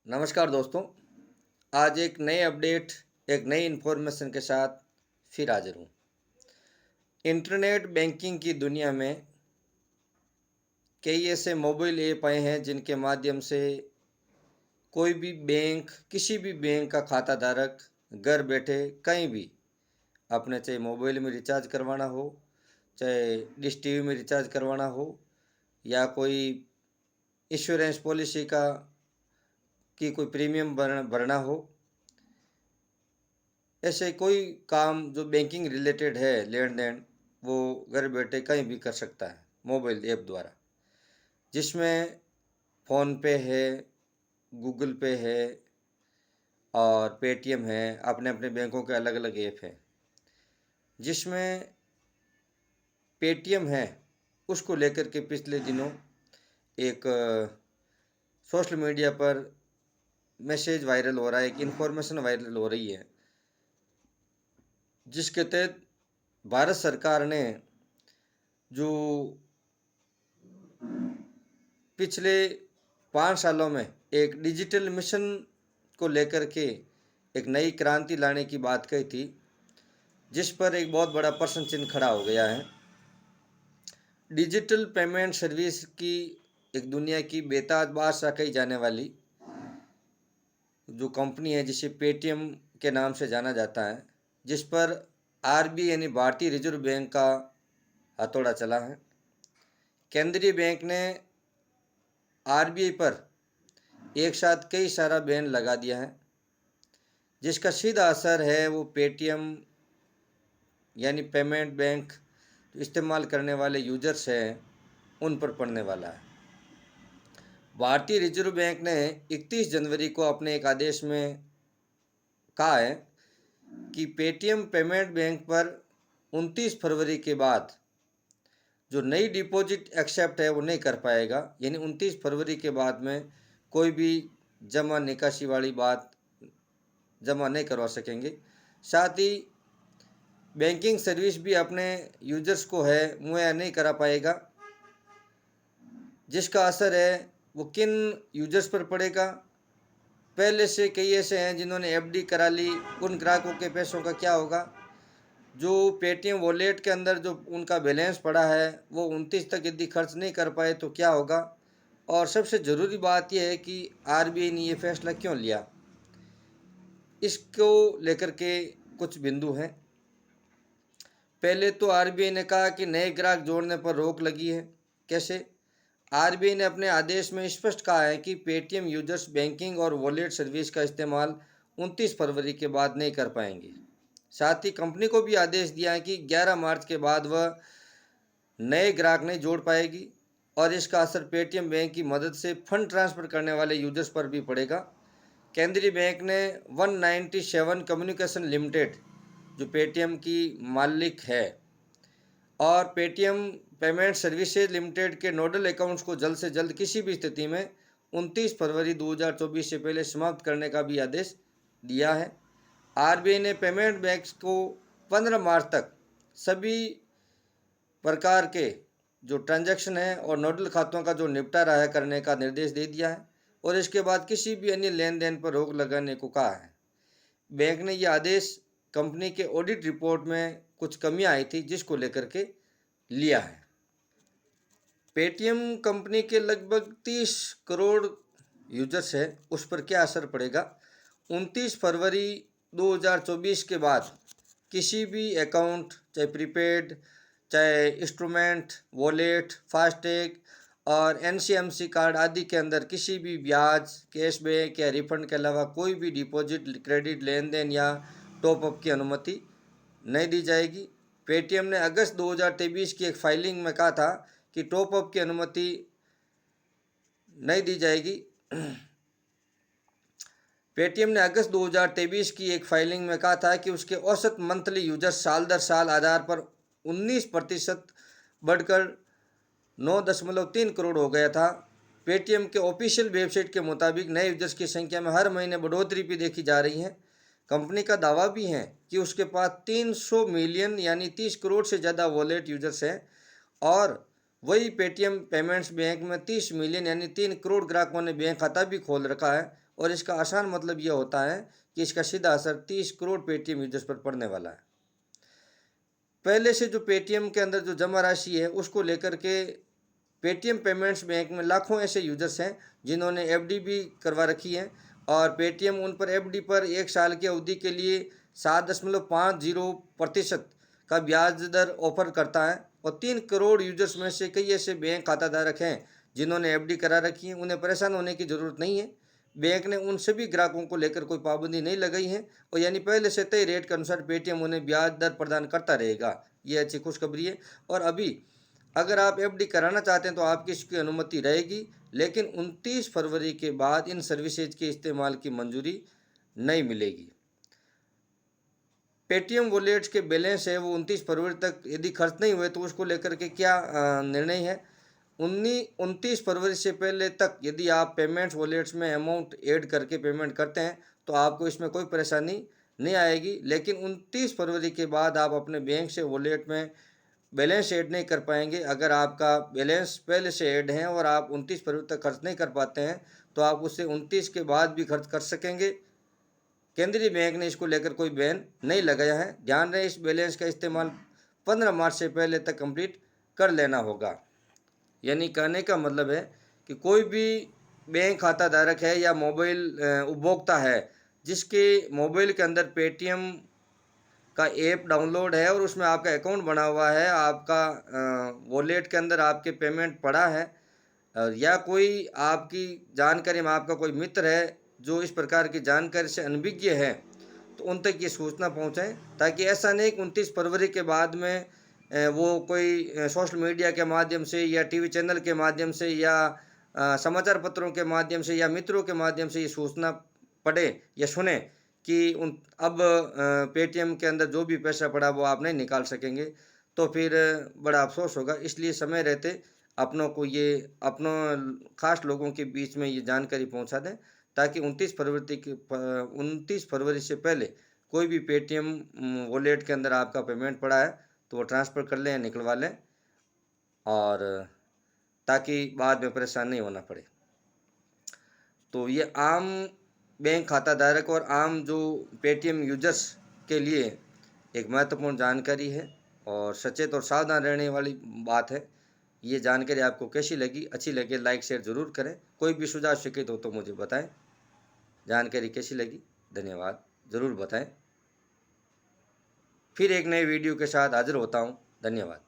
नमस्कार दोस्तों। आज एक नए अपडेट, एक नई इन्फॉर्मेशन के साथ फिर हाजिर हूँ। इंटरनेट बैंकिंग की दुनिया में कई ऐसे मोबाइल ऐप आए हैं जिनके माध्यम से कोई भी बैंक, किसी भी बैंक का खाता धारक घर बैठे कहीं भी अपने चाहे मोबाइल में रिचार्ज करवाना हो, चाहे डिश टीवी में रिचार्ज करवाना हो, या कोई इंश्योरेंस पॉलिसी की कोई प्रीमियम भरना हो, ऐसे कोई काम जो बैंकिंग रिलेटेड है, लेन देन, वो घर बैठे कहीं भी कर सकता है मोबाइल ऐप द्वारा। जिसमें फ़ोन पे है, गूगल पे है और पेटीएम है। अपने अपने बैंकों के अलग अलग ऐप हैं। जिसमें पेटीएम है, उसको लेकर के पिछले दिनों एक सोशल मीडिया पर मैसेज वायरल हो रहा है, एक इन्फॉर्मेशन वायरल हो रही है, जिसके तहत भारत सरकार ने जो पिछले 5 सालों में एक डिजिटल मिशन को लेकर के एक नई क्रांति लाने की बात कही थी, जिस पर एक बहुत बड़ा प्रश्न चिन्ह खड़ा हो गया है। डिजिटल पेमेंट सर्विस की एक दुनिया की बेताज बादशाह कही जाने वाली जो कंपनी है, जिसे पेटीएम के नाम से जाना जाता है, जिस पर आरबीआई यानी भारतीय रिजर्व बैंक का हथौड़ा चला है। केंद्रीय बैंक ने आरबीआई पर एक साथ कई सारा बैन लगा दिया है, जिसका सीधा असर है वो पेटीएम यानी पेमेंट बैंक जो इस्तेमाल करने वाले यूजर्स हैं उन पर पड़ने वाला है। भारतीय रिजर्व बैंक ने 31 जनवरी को अपने एक आदेश में कहा है कि पेटीएम पेमेंट बैंक पर 29 फरवरी के बाद जो नई डिपॉजिट एक्सेप्ट है वो नहीं कर पाएगा। यानी 29 फरवरी के बाद में कोई भी जमा निकासी वाली बात जमा नहीं करवा सकेंगे। साथ ही बैंकिंग सर्विस भी अपने यूजर्स को है मुहैया नहीं करा पाएगा, जिसका असर है वो किन यूजर्स पर पड़ेगा। पहले से कई ऐसे हैं जिन्होंने एफडी करा ली, उन ग्राहकों के पैसों का क्या होगा। जो पेटीएम वॉलेट के अंदर जो उनका बैलेंस पड़ा है वो 29 तक यदि खर्च नहीं कर पाए तो क्या होगा। और सबसे ज़रूरी बात यह है कि आरबीआई ने ये फैसला क्यों लिया, इसको लेकर के कुछ बिंदु हैं। पहले तो आरबीआई ने कहा कि नए ग्राहक जोड़ने पर रोक लगी है। कैसे? आरबीआई ने अपने आदेश में स्पष्ट कहा है कि पेटीएम यूजर्स बैंकिंग और वॉलेट सर्विस का इस्तेमाल 29 फरवरी के बाद नहीं कर पाएंगे। साथ ही कंपनी को भी आदेश दिया है कि 11 मार्च के बाद वह नए ग्राहक नहीं जोड़ पाएगी और इसका असर पेटीएम बैंक की मदद से फंड ट्रांसफ़र करने वाले यूजर्स पर भी पड़ेगा। केंद्रीय बैंक ने 197 कम्युनिकेशन लिमिटेड जो पेटीएम की मालिक है और पेटीएम पेमेंट सर्विसेज लिमिटेड के नोडल अकाउंट्स को जल्द से जल्द किसी भी स्थिति में 29 फरवरी 2024 से पहले समाप्त करने का भी आदेश दिया है। आरबीआई ने पेमेंट बैंक्स को 15 मार्च तक सभी प्रकार के जो ट्रांजैक्शन है और नोडल खातों का जो निपटारा है करने का निर्देश दे दिया है और इसके बाद किसी भी अन्य लेन देन पर रोक लगाने को कहा है। बैंक ने यह आदेश कंपनी के ऑडिट रिपोर्ट में कुछ कमियां आई थी, जिसको लेकर के लिया है। पेटीएम कंपनी के लगभग 30 करोड़ यूजर्स है, उस पर क्या असर पड़ेगा। 29 फरवरी 2024 के बाद किसी भी अकाउंट, चाहे प्रीपेड, चाहे इंस्ट्रूमेंट, वॉलेट, फास्टैग और एनसीएमसी कार्ड आदि के अंदर किसी भी ब्याज, कैशबैक या रिफंड के अलावा कोई भी डिपॉजिट, क्रेडिट, लेन देन या टॉपअप की अनुमति नहीं दी जाएगी। पेटीएम ने अगस्त 2023 की एक फाइलिंग में कहा था कि टॉपअप की अनुमति नहीं दी जाएगी। पेटीएम ने अगस्त 2023 की एक फाइलिंग में कहा था कि उसके औसत मंथली यूजर्स साल दर साल आधार पर 19% बढ़कर 9.3 करोड़ हो गया था। पेटीएम के ऑफिशियल वेबसाइट के मुताबिक नए यूजर्स की संख्या में हर महीने बढ़ोतरी भी देखी जा रही है। कंपनी का दावा भी है कि उसके पास 300 मिलियन यानी 30 करोड़ से ज़्यादा वॉलेट यूजर्स हैं और वही पेटीएम पेमेंट्स बैंक में 30 मिलियन यानी 3 करोड़ ग्राहकों ने बैंक खाता भी खोल रखा है और इसका आसान मतलब यह होता है कि इसका सीधा असर 30 करोड़ पेटीएम यूजर्स पर पड़ने वाला है। पहले से जो पेटीएम के अंदर जो जमा राशि है उसको लेकर के पेटीएम पेमेंट्स बैंक में लाखों ऐसे यूजर्स हैं जिन्होंने एफडी भी करवा रखी है और पेटीएम उन पर एफडी पर 1 साल की अवधि के लिए 7.50% का ब्याज दर ऑफर करता है। और 3 करोड़ यूजर्स में से कई ऐसे बैंक खाताधारक हैं जिन्होंने एफडी करा रखी है। उन्हें परेशान होने की ज़रूरत नहीं है। बैंक ने उन सभी ग्राहकों को लेकर कोई पाबंदी नहीं लगाई है और यानी पहले से तय रेट के अनुसार पेटीएम उन्हें ब्याज दर प्रदान करता रहेगा। ये अच्छी खुशखबरी है। और अभी अगर आप एफडी कराना चाहते हैं तो आपकी इसकी अनुमति रहेगी, लेकिन 29 फरवरी के बाद इन सर्विसेज के इस्तेमाल की मंजूरी नहीं मिलेगी। पेटीएम वॉलेट्स के बैलेंस है वो 29 फरवरी तक यदि खर्च नहीं हुए तो उसको लेकर के क्या निर्णय है। 29 फरवरी से पहले तक यदि आप पेमेंट्स वॉलेट्स में अमाउंट ऐड करके पेमेंट करते हैं तो आपको इसमें कोई परेशानी नहीं आएगी, लेकिन 29 फरवरी के बाद आप अपने बैंक से वॉलेट में बैलेंस ऐड नहीं कर पाएंगे। अगर आपका बैलेंस पहले से ऐड है और आप 29 फरवरी तक खर्च नहीं कर पाते हैं तो आप उससे 29 के बाद भी खर्च कर सकेंगे। केंद्रीय बैंक ने इसको लेकर कोई बैन नहीं लगाया है। ध्यान रहे इस बैलेंस का इस्तेमाल 15 मार्च से पहले तक कंप्लीट कर लेना होगा। यानी कहने का मतलब है कि कोई भी बैंक खाता धारक है या मोबाइल उपभोक्ता है जिसके मोबाइल के अंदर पेटीएम का ऐप डाउनलोड है और उसमें आपका अकाउंट बना हुआ है, आपका वॉलेट के अंदर आपके पेमेंट पड़ा है, या कोई आपकी जानकारी में आपका कोई मित्र है जो इस प्रकार की जानकारी से अनभिज्ञ है, तो उन तक ये सूचना पहुंचाएं ताकि ऐसा नहीं कि 29 फरवरी के बाद में वो कोई सोशल मीडिया के माध्यम से या टीवी चैनल के माध्यम से या समाचार पत्रों के माध्यम से या मित्रों के माध्यम से ये सूचना पढ़े या सुने कि उन अब पेटीएम के अंदर जो भी पैसा पड़ा वो आप नहीं निकाल सकेंगे, तो फिर बड़ा अफसोस होगा। इसलिए समय रहते अपनों को ये अपनों खास लोगों के बीच में ये जानकारी पहुंचा दें ताकि 29 फरवरी से पहले कोई भी पेटीएम वॉलेट के अंदर आपका पेमेंट पड़ा है तो वो ट्रांसफ़र कर लें या निकलवा लें, और ताकि बाद में परेशान नहीं होना पड़े। तो ये आम बैंक खाता धारक और आम जो पेटीएम यूजर्स के लिए एक महत्वपूर्ण जानकारी है और सचेत और सावधान रहने वाली बात है। ये जानकारी आपको कैसी लगी? अच्छी लगे लाइक शेयर ज़रूर करें। कोई भी सुझाव शिकायत हो तो मुझे बताएं। जानकारी कैसी लगी? धन्यवाद, ज़रूर बताएं। फिर एक नए वीडियो के साथ हाजिर होता हूँ। धन्यवाद।